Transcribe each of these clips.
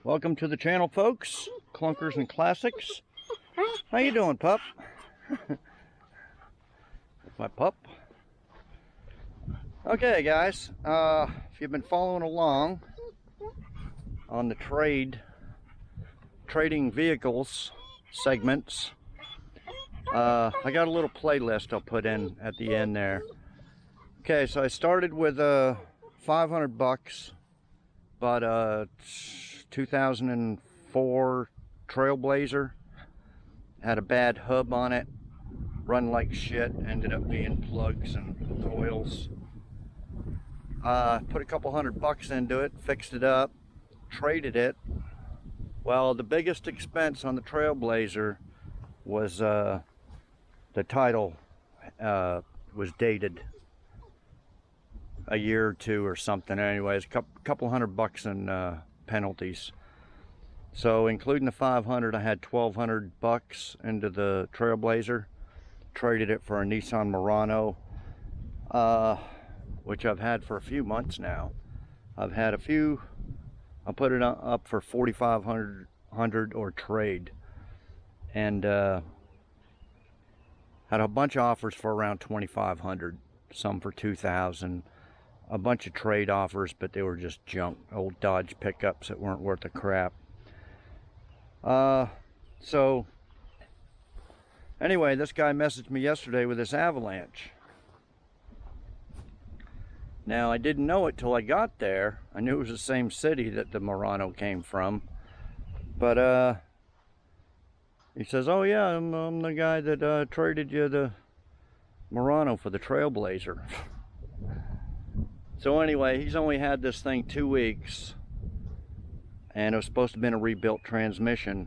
Welcome to the channel, folks. Clunkers and Classics. How you doing, pup? My pup. Okay, guys. If you've been following along on the trading vehicles segments, I got a little playlist I'll put in at the end there. Okay, so I started with $500, but 2004 Trailblazer. Had a bad hub on it, run like shit, ended up being plugs and coils. Put a couple $100 into it, fixed it up, traded it. Well, the biggest expense on the Trailblazer was the title was dated a year or two or something. Anyways, a couple $100 in penalties. So including the 500, I had $1,200 into the Trailblazer. Traded it for a Nissan Murano, which I've had for a few months now. I've had a few. I'll put it up for $4,500 or trade, and had a bunch of offers for around $2,500, some for $2,000. A bunch of trade offers, but they were just junk, old Dodge pickups that weren't worth a crap. So anyway, this guy messaged me yesterday with this Avalanche. Now, I didn't know it till I got there. I knew it was the same city that the Murano came from, but he says, "Oh yeah, I'm the guy that traded you the Murano for the Trailblazer." So anyway, he's only had this thing 2 weeks, and it was supposed to have been a rebuilt transmission,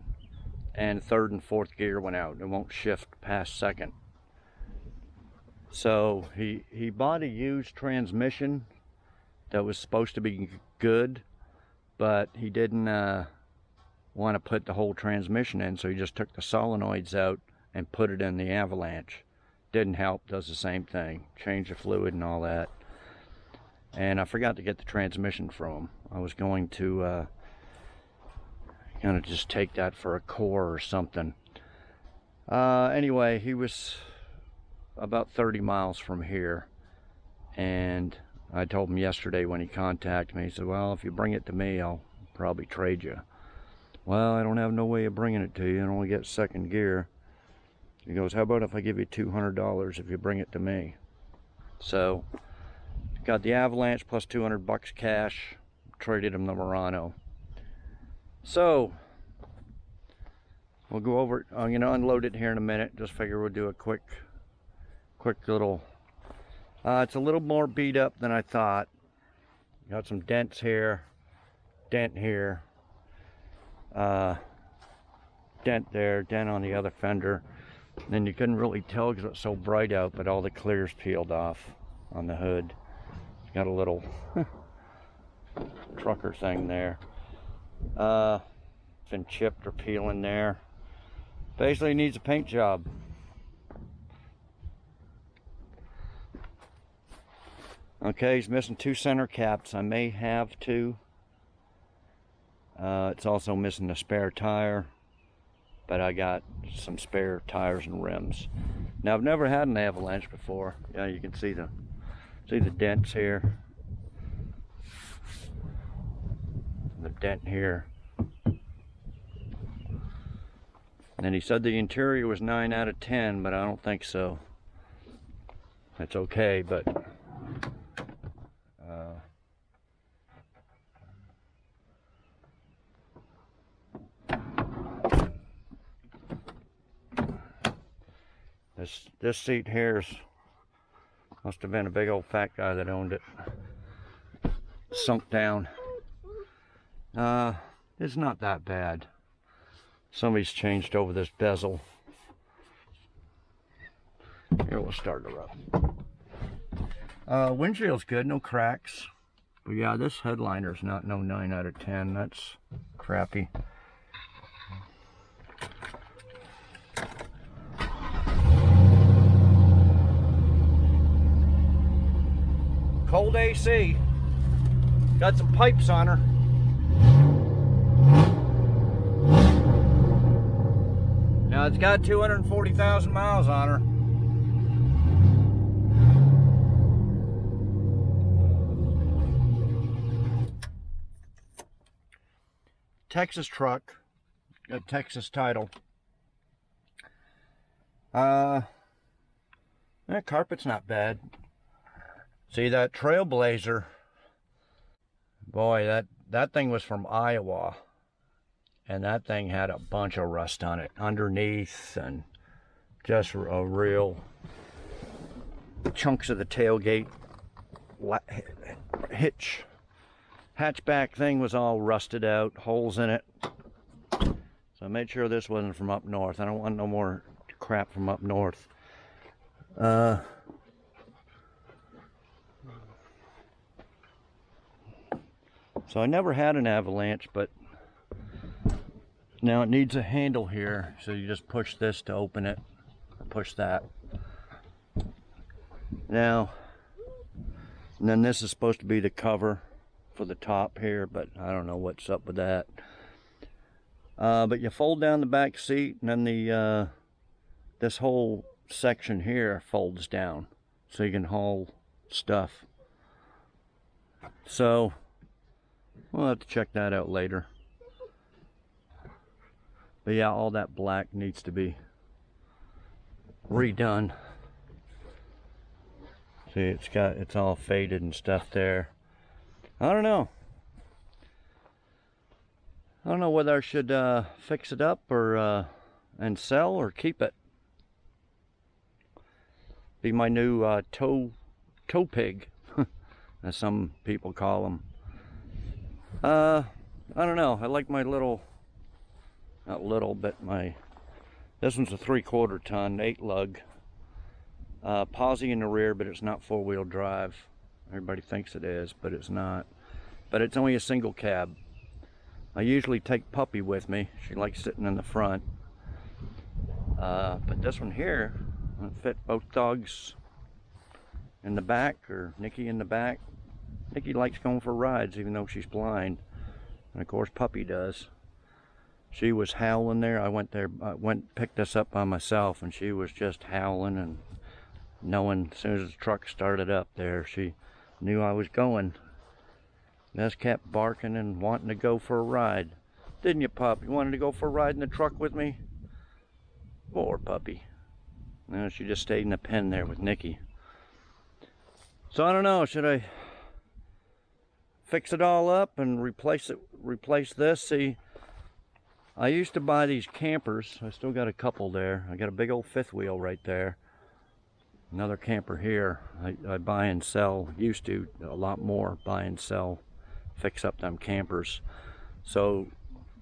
and third and fourth gear went out. It won't shift past second. So he bought a used transmission that was supposed to be good, but he didn't want to put the whole transmission in, so he just took the solenoids out and put it in the Avalanche. Didn't help, does the same thing. Change the fluid and all that. And I forgot to get the transmission from him. I was going to just take that for a core or something. Anyway, he was about 30 miles from here, and I told him yesterday when he contacted me, he said, "Well, if you bring it to me, I'll probably trade you." Well, I don't have no way of bringing it to you. I only get second gear. He goes, "How about if I give you $200 if you bring it to me?" So got the Avalanche plus $200 cash, traded him the Murano. So we'll go over it. I'm going to unload it here in a minute. Just figure we'll do a quick little. It's a little more beat up than I thought. Got some dents here, dent here, dent there, dent on the other fender. And you couldn't really tell because it's so bright out, but all the clear's peeled off on the hood. Got a little trucker thing there. Been chipped or peeling there. Basically needs a paint job. Okay, he's missing 2 center caps. I may have 2. It's also missing a spare tire, but I got some spare tires and rims. Now, I've never had an Avalanche before. Yeah, you can see the dents here, the dent here. And he said the interior was 9 out of 10, but I don't think so. It's okay, but this seat here must have been a big old fat guy that owned it. Sunk down. It's not that bad. Somebody's changed over this bezel. Here, we'll start her up. Windshield's good, no cracks. But yeah, this headliner's not no 9 out of 10. That's crappy. Cold AC. Got some pipes on her. Now it's got 240,000 miles on her. Texas truck, a Texas title. That carpet's not bad. See that Trailblazer? Boy, that thing was from Iowa. And that thing had a bunch of rust on it underneath, and just a real chunks of the tailgate hatchback thing was all rusted out, holes in it. So I made sure this wasn't from up north. I don't want no more crap from up north. So I never had an Avalanche, but now it needs a handle here, so you just push this to open it, push that. Now, and then this is supposed to be the cover for the top here, but I don't know what's up with that. But you fold down the back seat, and then the this whole section here folds down, so you can haul stuff. So we'll have to check that out later. But yeah, all that black needs to be redone. See, it's all faded and stuff there. I don't know. I don't know whether I should fix it up or and sell or keep it. Be my new tow pig, as some people call them. I don't know. I like my little. Not little, but this one's a 3/4 ton, 8 lug. Posi in the rear, but it's not 4-wheel drive. Everybody thinks it is, but it's not. But it's only a single cab. I usually take Puppy with me. She likes sitting in the front. But this one here, will fit both dogs in the back, or Nikki in the back. Nikki likes going for rides, even though she's blind. And of course, Puppy does. She was howling there. I went picked this up by myself, and she was just howling, and knowing as soon as the truck started up there, she knew I was going. Just kept barking and wanting to go for a ride. Didn't you, Pup? You wanted to go for a ride in the truck with me? Poor Puppy. No, she just stayed in the pen there with Nikki. So I don't know, should I fix it all up and replace this? See, I used to buy these campers. I still got a couple there. I got a big old 5th wheel right there. Another camper here. I buy and sell, used to a lot more, buy and sell, fix up them campers. So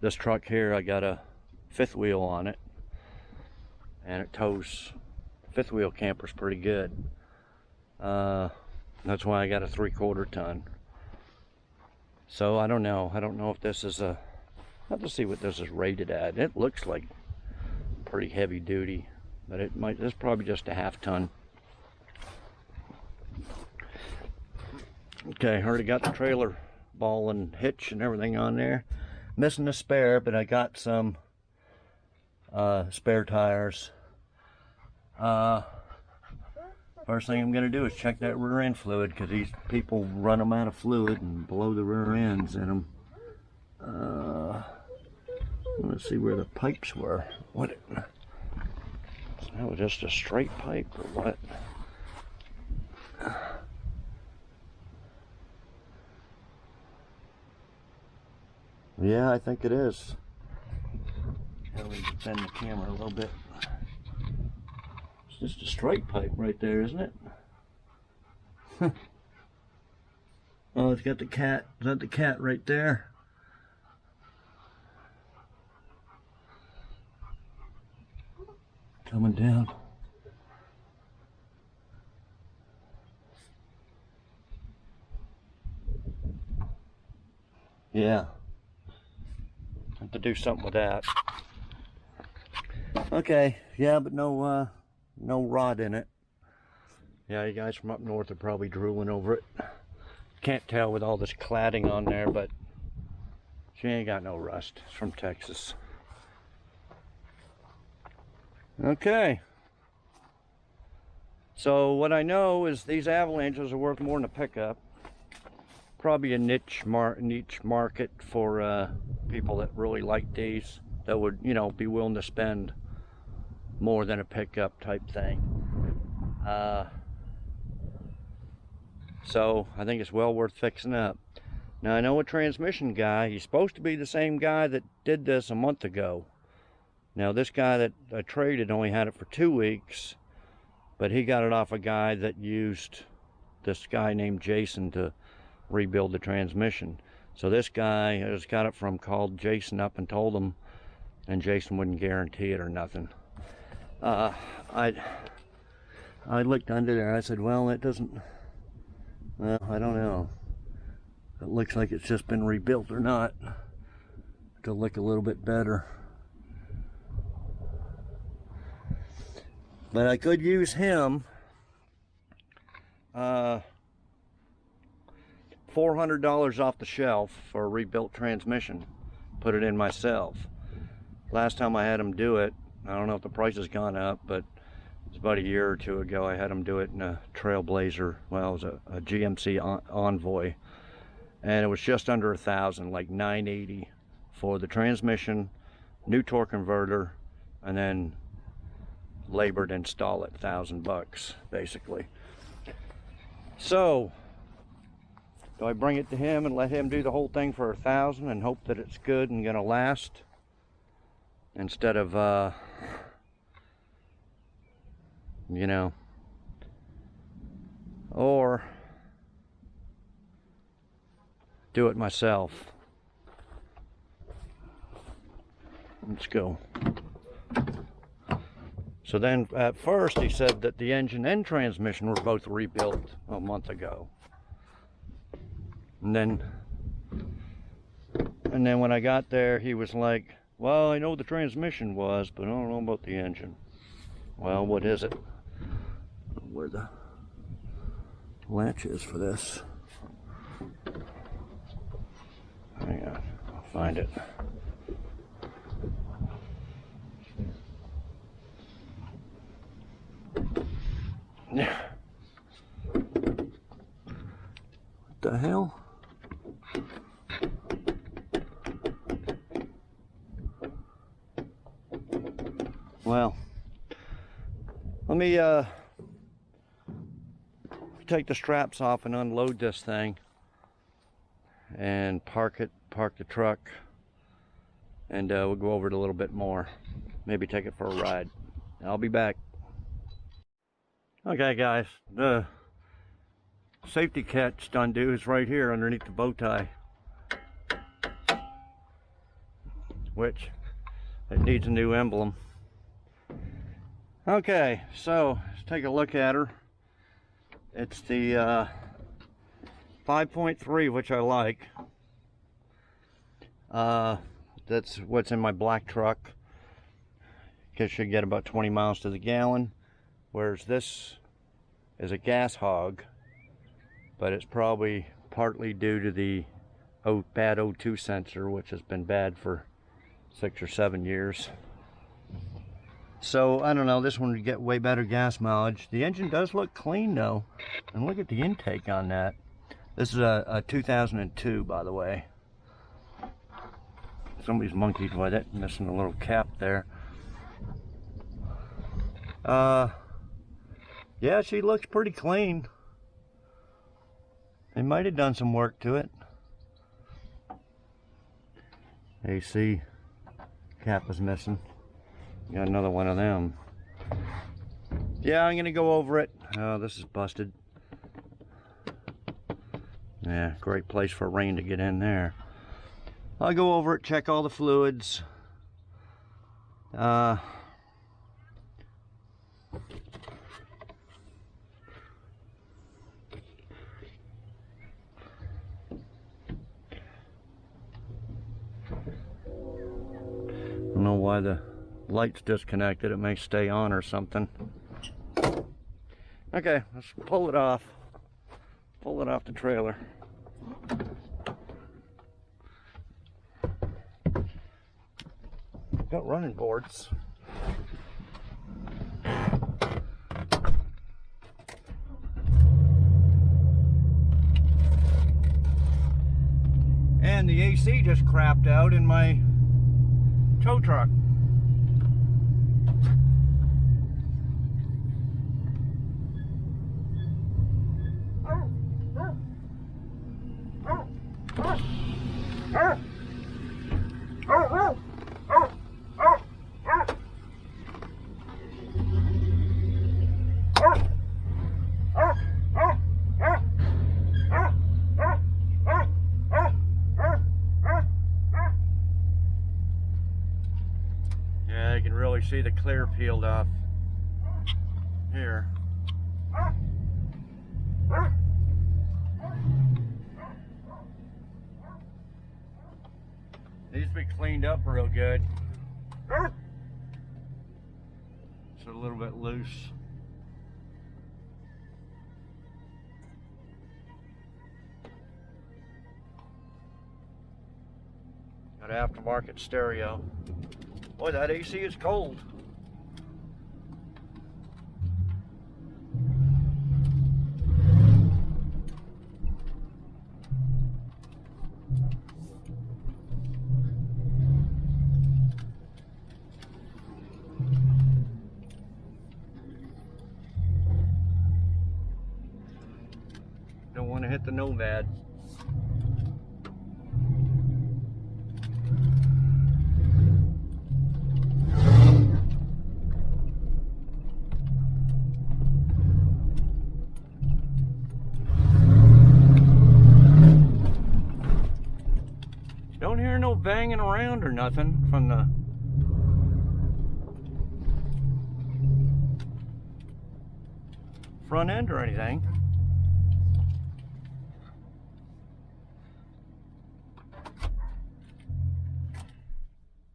this truck here, I got a 5th wheel on it, and it tows 5th wheel campers pretty good. That's why I got a 3/4 ton. So I don't know if this is a, I'll have to see what this is rated at. It looks like pretty heavy duty, but it's probably just a 1/2 ton. Okay, I already got the trailer ball and hitch and everything on there. Missing a spare, but I got some spare tires. First thing I'm gonna do is check that rear end fluid, because these people run them out of fluid and blow the rear ends in them. Let's see where the pipes were. That was just a straight pipe or what? Yeah, I think it is. Let me bend the camera a little bit. It's just a straight pipe right there, isn't it? Oh, it's got the cat. Is that the cat right there? Coming down. Yeah. Have to do something with that. Okay, yeah, but no rod in it. Yeah, you guys from up north are probably drooling over it. Can't tell with all this cladding on there, but She ain't got no rust. It's from Texas. Okay. So what I know is these Avalanches are worth more than a pickup. Probably a niche market for people that really like these, that would, you know, be willing to spend more than a pickup type thing. So I think it's well worth fixing up. Now I know a transmission guy. He's supposed to be the same guy that did this a month ago. Now this guy that I traded only had it for 2 weeks, but he got it off a guy that used this guy named Jason to rebuild the transmission. So this guy has got it from, called Jason up and told him, and Jason wouldn't guarantee it or nothing. I looked under there. I said, well, it doesn't, well, I don't know. It looks like it's just been rebuilt or not to look a little bit better. But I could use him. $400 off the shelf for a rebuilt transmission. Put it in myself. Last time I had him do it, I don't know if the price has gone up, but it was about a year or two ago. I had him do it in a Trailblazer. Well, it was a GMC Envoy, and it was just under $1,000, like $980 for the transmission, new torque converter, and then labor to install it. $1,000 basically. So do I bring it to him and let him do the whole thing for $1,000 and hope that it's good and gonna last, instead of you know, or do it myself? Let's go. So then at first he said that the engine and transmission were both rebuilt a month ago. And then when I got there, he was like, well, I know the transmission was, but I don't know about the engine. Well, what is it? Where the latch is for this. Hang on, I'll find it. Yeah. What the hell? Well, let me take the straps off and unload this thing and park the truck, and we'll go over it a little bit more. Maybe take it for a ride. I'll be back. Okay guys, the safety catch undo is right here underneath the bow tie, which it needs a new emblem. Okay, so let's take a look at her. It's the 5.3, which I like. That's what's in my black truck. It should get about 20 miles to the gallon, whereas this is a gas hog, but it's probably partly due to the bad O2 sensor, which has been bad for 6 or 7 years. So I don't know, this one would get way better gas mileage. The engine does look clean though, and look at the intake on that. This is a 2002, by the way. Somebody's monkeyed with it, missing a little cap there. Yeah, she looks pretty clean. They might have done some work to it. AC cap is missing. Got another one of them. Yeah, I'm gonna go over it. Oh, this is busted. Yeah, great place for rain to get in there. I'll go over it, check all the fluids. I don't know why the light's disconnected. It may stay on or something. Okay, let's pull it off. Pull it off the trailer. I've got running boards. And the AC just crapped out in my tow truck. Yeah, you can really see the clear peeled off here. Needs to be cleaned up real good. It's a little bit loose. Got an aftermarket stereo. Boy, that AC is cold. Don't want to hit the Nomad. Don't hear no banging around or nothing from the front end or anything.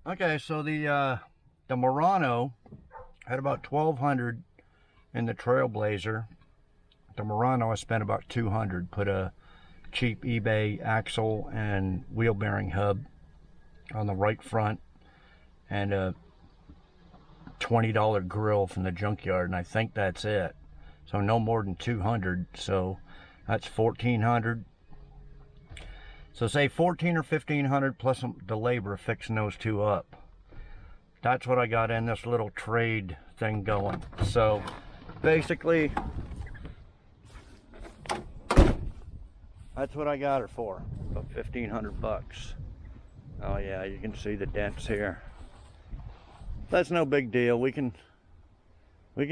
Okay, so the Murano had about 1,200 in the Trailblazer. The Murano I spent about 200. Put a cheap eBay axle and wheel bearing hub on the right front and a $20 grill from the junkyard, and I think that's it. So no more than 200, so that's 1,400. So say 1,400 or 1,500 plus the labor fixing those two up. That's what I got in this little trade thing going. So basically, that's what I got her for, about 1,500 bucks. Oh yeah, you can see the dents here. That's no big deal. We can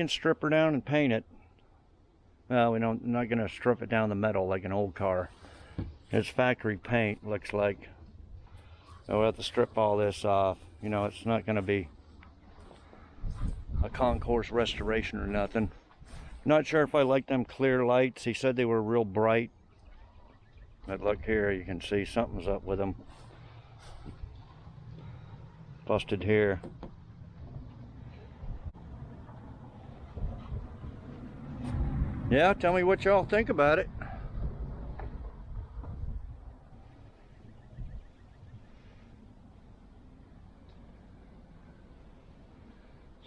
strip her down and paint it. Well, we're not gonna strip it down the metal like an old car. It's factory paint, looks like. So we'll have to strip all this off. You know, it's not gonna be a concourse restoration or nothing. Not sure if I like them clear lights. He said they were real bright. But look here, you can see something's up with them. Busted here. Yeah, tell me what y'all think about it.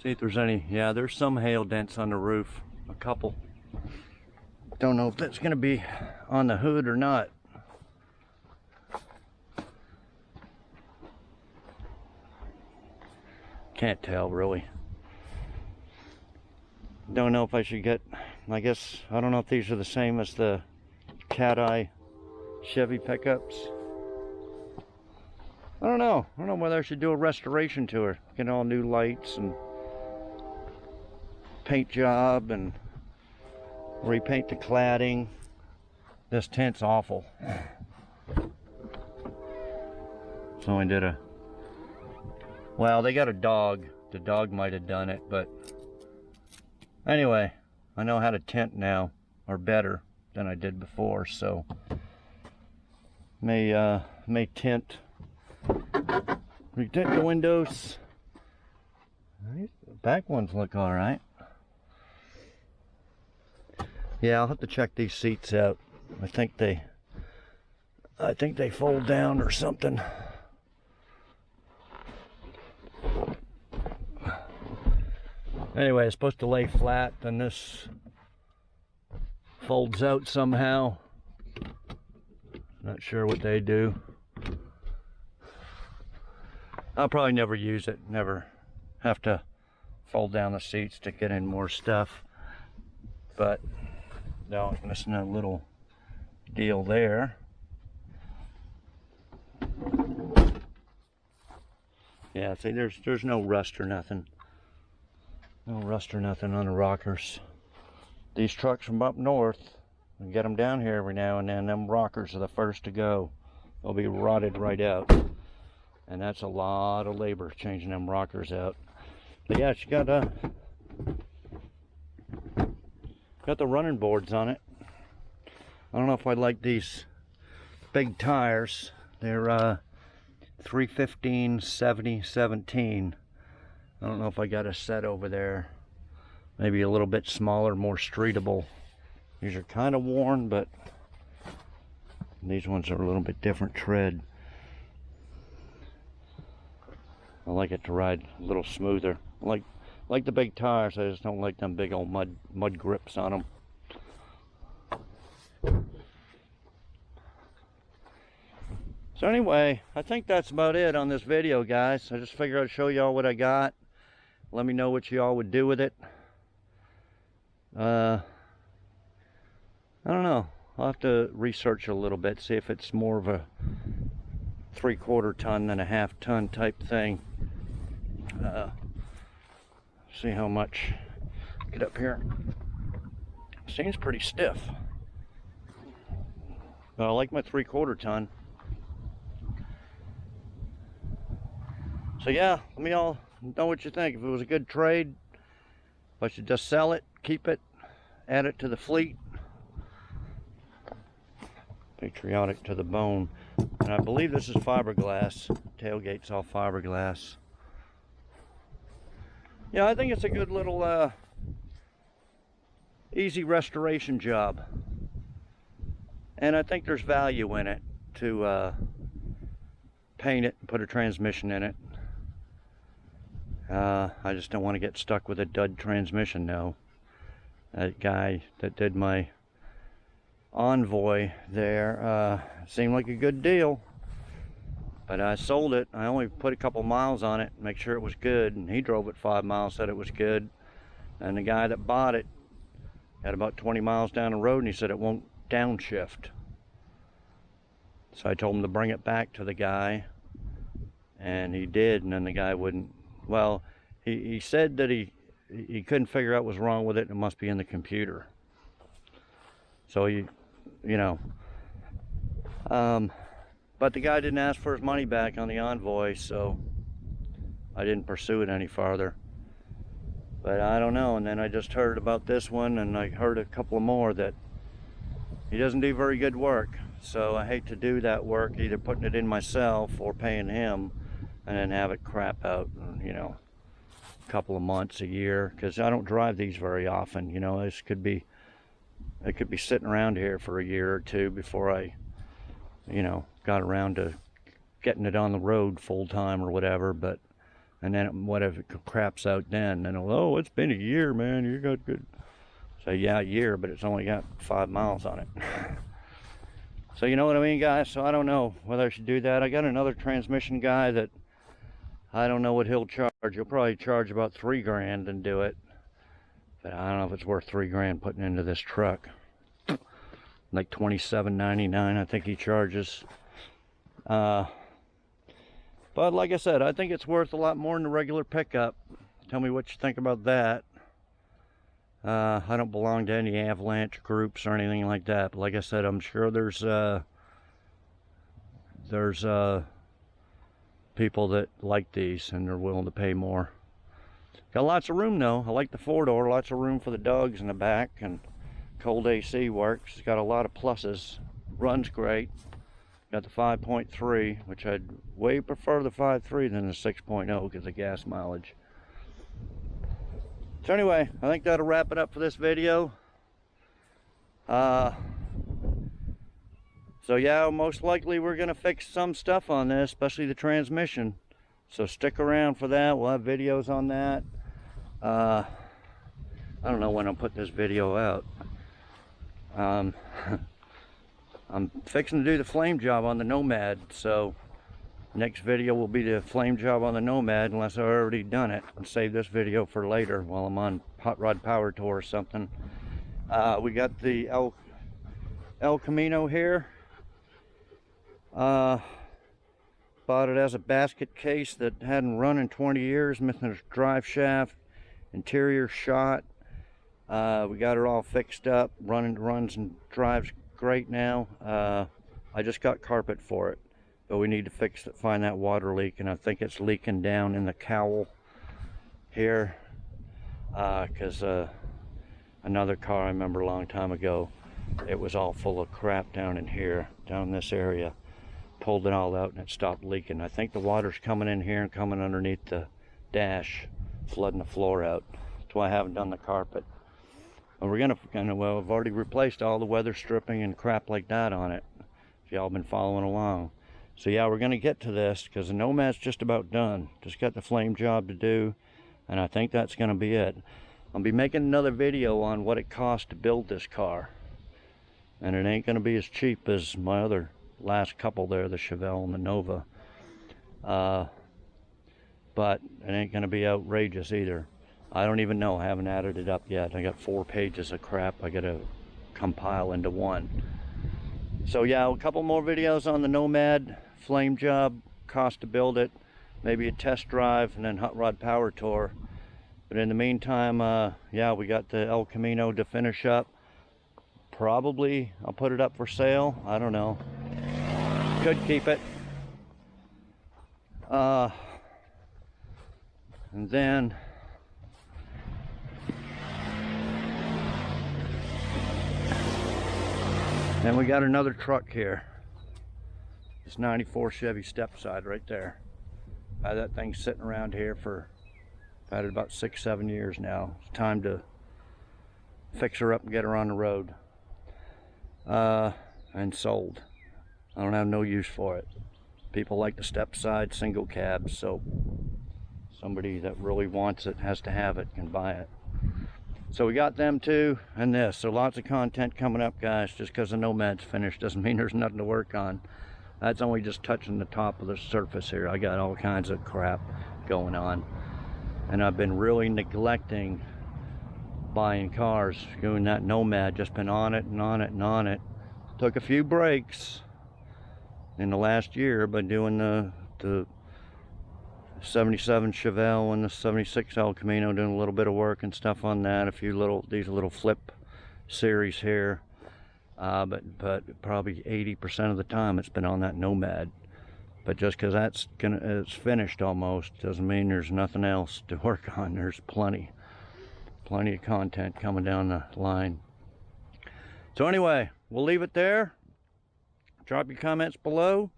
See if there's any. Yeah, there's some hail dents on the roof. A couple. Don't know if that's going to be on the hood or not. Can't tell really. Don't know if I should get, I guess, I don't know if these are the same as the cat eye Chevy pickups. I don't know whether I should do a restoration to her. Get all new lights and paint job and repaint the cladding. This tent's awful. So I did a, well, they got a dog. The dog might have done it, but anyway, I know how to tent now, or better than I did before, so may tint, retint the windows. The back ones look all right. Yeah, I'll have to check these seats out. I think they fold down or something. Anyway, it's supposed to lay flat, then this folds out somehow. Not sure what they do. I'll probably never use it, never have to fold down the seats to get in more stuff. But no, missing a little deal there. Yeah, see, there's no rust or nothing. No rust or nothing on the rockers. These trucks from up north, we get them down here every now and then, them rockers are the first to go. They'll be rotted right out. And that's a lot of labor, changing them rockers out. But yeah, she got the running boards on it. I don't know if I like these big tires. They're 315 70 17. I don't know if I got a set over there. Maybe a little bit smaller, more streetable. These are kind of worn, but these ones are a little bit different tread. I like it to ride a little smoother. Like the big tires, I just don't like them big old mud grips on them. So anyway, I think that's about it on this video, guys. I just figured I'd show y'all what I got. Let me know what y'all would do with it. I don't know. I'll have to research a little bit, see if it's more of a 3/4 ton than a 1/2 ton type thing. See how much. Get up here. Seems pretty stiff. But I like my 3/4 ton. So yeah, let me all know what you think. If it was a good trade, if I should just sell it, keep it, add it to the fleet. Patriotic to the bone. And I believe this is fiberglass. Tailgate's all fiberglass. Yeah, I think it's a good little easy restoration job. And I think there's value in it to paint it and put a transmission in it. I just don't want to get stuck with a dud transmission now. That guy that did my Envoy there seemed like a good deal, but I sold it. I only put a couple miles on it, make sure it was good, and he drove it 5 miles, said it was good. And the guy that bought it got about 20 miles down the road, and he said it won't downshift. So I told him to bring it back to the guy, and he did. And then the guy wouldn't. Well, he said that he couldn't figure out what was wrong with it, and it must be in the computer. So you know, but the guy didn't ask for his money back on the Envoy, so I didn't pursue it any farther. But I don't know. And then I just heard about this one, and I heard a couple more that he doesn't do very good work. So I hate to do that work, either putting it in myself or paying him, and then have it crap out, you know, a couple of months, a year, because I don't drive these very often. You know, it could be sitting around here for a year or two before I, you know, got around to getting it on the road full time or whatever. But and then what if it craps out then? And oh, it's been a year, man. You got good. So yeah, a year, but it's only got 5 miles on it. So you know what I mean, guys? So I don't know whether I should do that. I got another transmission guy that I don't know what he'll charge. He'll probably charge about $3 grand and do it. But I don't know if it's worth $3 grand putting into this truck. Like $27.99 I think he charges. But like I said, I think it's worth a lot more than the regular pickup. Tell me what you think about that. I don't belong to any Avalanche groups or anything like that, but like I said, I'm sure there's people that like these and they're willing to pay more. Got lots of room though. I like the 4-door, lots of room for the dogs in the back, and cold AC works. It's got a lot of pluses. Runs great. Got the 5.3, which I'd way prefer the 5.3 than the 6.0 because of gas mileage. So anyway, I think that'll wrap it up for this video. So yeah, most likely we're gonna fix some stuff on this, especially the transmission. So stick around for that. We'll have videos on that. I don't know when I'll put this video out. I'm fixing to do the flame job on the Nomad, so next video will be the flame job on the Nomad, unless I've already done it. I'll save this video for later while I'm on Hot Rod Power Tour or something. We got the El Camino here. Bought it as a basket case that hadn't run in 20 years, missing its drive shaft, interior shot. We got it all fixed up, runs and drives great now. I just got carpet for it, but we need to find that water leak, and I think it's leaking down in the cowl here, because another car I remember a long time ago, it was all full of crap down in here, down this area. Pulled it all out and it stopped leaking. I think the water's coming in here and coming underneath the dash, flooding the floor out. That's why I haven't done the carpet. And we're well, I've already replaced all the weather stripping and crap like that on it, if y'all been following along. So yeah, we're gonna get to this because the Nomad's just about done. Just got the flame job to do, and I think that's gonna be it. I'll be making another video on what it cost to build this car, and it ain't gonna be as cheap as my other last couple there, the Chevelle and the Nova, but it ain't gonna be outrageous either. I don't even know, I haven't added it up yet. I got 4 pages of crap I gotta compile into one. So yeah, a couple more videos on the Nomad, flame job, cost to build it, maybe a test drive, and then Hot Rod Power Tour. But in the meantime, yeah, we got the El Camino to finish up. Probably I'll put it up for sale, I don't know. Could keep it. And then we got another truck here. This 94 Chevy Stepside right there. That thing's sitting around here for, I've had it about 6-7 years now. It's time to fix her up and get her on the road. And sold. I don't have no use for it. People like the Stepside single cab, so somebody that really wants it, has to have it, can buy it. So we got them too, and this. So lots of content coming up, guys. Just because the Nomad's finished doesn't mean there's nothing to work on. That's only just touching the top of the surface here. I got all kinds of crap going on, and I've been really neglecting buying cars. Doing that Nomad, just been on it and on it and on it. Took a few breaks in the last year by doing the 77 Chevelle and the 76 El Camino, doing a little bit of work and stuff on that. These little flip series here, but probably 80% of the time it's been on that Nomad. But just because it's finished almost doesn't mean there's nothing else to work on. There's plenty of content coming down the line. So anyway, we'll leave it there. Drop your comments below,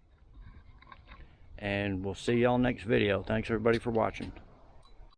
and we'll see y'all next video. Thanks everybody for watching.